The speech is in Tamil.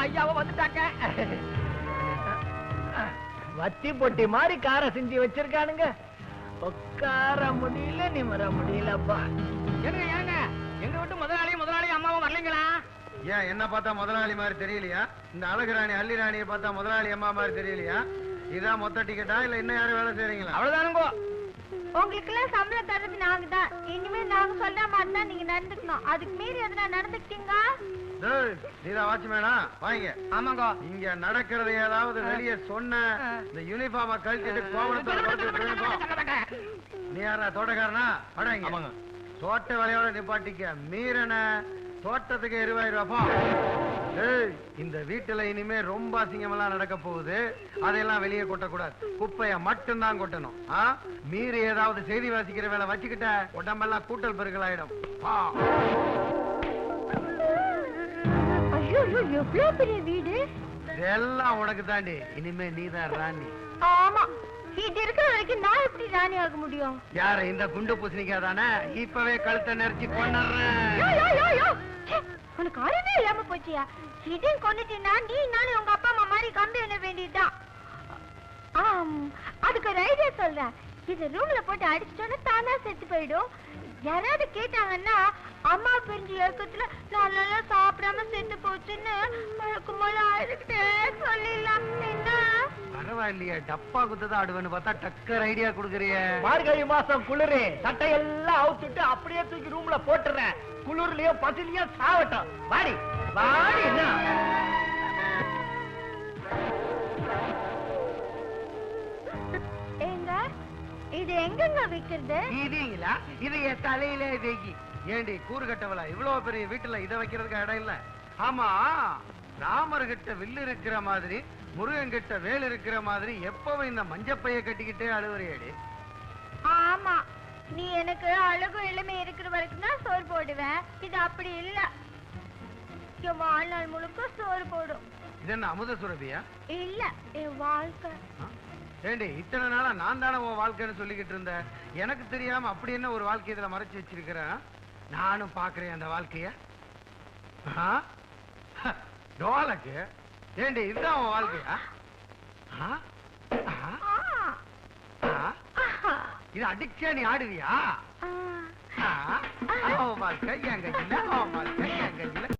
ஐயாவும் வந்துட்டாங்க. வத்தி பொட்டி மாதிரி காரை செஞ்சு வச்சிருக்கானுங்க. உட்கார முடியல, நிமிர முடியலப்பா. ஏங்க எங்க விட்டு முதலாளி அம்மாவும் வரலைங்களா? ஏன் என்ன பார்த்தா முதலாளி மாதிரி தெரியலையா? இந்த அழகுராணி அள்ளி ராணியை பார்த்தா முதலாளி அம்மா மாதிரி தெரியலையா? இதான் மொத்த டிக்கெட்டா இல்ல இன்னும் யாரும் வேலை செய்றீங்களா? அவ்வளவுதானுங்கோ. உங்களுக்கு எல்லாம் சம்பளம் தர்றது நாங்க தான். இனிமே நாங்க சொல்ற மாதிரி தான் நீங்க நடந்துக்கணும். அதுக்கு மீறி எதனா நடந்துக்கிட்டீங்க நீதான் வாட்ச்மேனா? வாங்க. ஆமாங்க. இங்க நடக்கிறது ஏதாவது வெளியே சொன்ன இந்த யூனிஃபார்ம கழட்டிட்டு கோவணத்தோட நீ யாரா தோட்டக்காரனா? அடங்க. தோட்ட வேலையோட நிப்பாட்டிக்க. மீறன தோட்டத்துக்கு 20,000 ரூபாய். இந்த வீட்டுல இனிமே ரொம்ப அசிங்கமெல்லாம் நடக்க போகுது. அதையெல்லாம் வெளியே கொட்டக்கூடாது. குப்பைய மட்டும்தான் கொட்டணும். மீறி ஏதாவது செய்தி வாசிக்கிற வேலை வச்சுக்கிட்ட உடம்பெல்லாம் கூட்டல் பெருக்கல் ஆயிடும். எவ்வளவு பெரிய வீடு. இதெல்லாம் உனக்கு தாண்டி. இனிமே நீதான் ராணி. ஆமா, இது இருக்கிற வரைக்கும் நான் எப்படி ராணி ஆக முடியும்? யார இந்த குண்டு பூசணிக்கா தானே? இப்பவே கழுத்தை நெரிச்சு கொண்டுறேன். உனக்கு அறிவே இல்லாம போச்சியா? இதையும் கொண்டுட்டீங்கன்னா நீ நானும் உங்க அப்பா அம்மா மாதிரி கம்பி என்ன வேண்டியதுதான். அதுக்கு ஒரு ஐடியா சொல்றேன். இது ரூம்ல போட்டு அடிச்சிட்டோன்னா தானா செத்து போயிடும். யாராவது கேட்டாங்கன்னா அம்மா பிரிஞ்ச ஏக்கத்துல நல்லா சாப்பிடாம செத்து போச்சுன்னு மழக்கும்போது அழுகிட்டே சொல்லிடலாம். என்ன பரவாயில்லையா? டப்பா குத்துதான் ஆடுவேன்னு பார்த்தா டக்கர் ஐடியா கொடுக்குறிய. மார்கழி மாசம் குளிரு. சட்டையெல்லாம் அவுத்துட்டு அப்படியே தூக்கி ரூம்ல போட்டுறேன். குளிர்லயோ பசிலையோ சாவட்டும். வாடி வாடி. என்ன இது எங்கங்க வைக்கிறது? இதுங்களா? இது என் தலையிலே வைக்கி. ஏண்டி கூறு கட்டவளா? இவ்வளவு பெரிய வீட்டுல இதை வைக்கிறதுக்கு இடம் இல்ல. ஆமா, ராமர் கிட்ட வில்லு இருக்கிற மாதிரி முருகன் கிட்ட வேல் இருக்கிற மாதிரி எப்பவும் இந்த மஞ்சப்பைய கட்டிக்கிட்டே அழுவுறியடி. ஆமா, நீ எனக்கு அழகு இளமை இருக்கிற வரைக்கும் தான் சோறு போடுவேன். இது அப்படி இல்ல. என் வாழ்நாள் முழுக்க சோறு போடும். இது என்ன அமுத சுரபியா? இல்ல, என் வாழ்க்கை. ஏண்டி இத்தனை நாளா நான் தானே உன் வாழ்க்கைன்னு சொல்லிக்கிட்டு இருந்தேன். எனக்கு தெரியாம அப்படி என்ன ஒரு வாழ்க்கை இதுல மறைச்சு வச்சிருக்கிறேன். நானும் பாக்குறேன் அந்த வாழ்க்கைய. டோலக்கு ஏண்டி இதுதான் உன் வாழ்க்கையா? இது அடிச்சா நீ ஆடுவியா? வாழ்க்கை என் கையில, வாழ்க்கை என் கையில.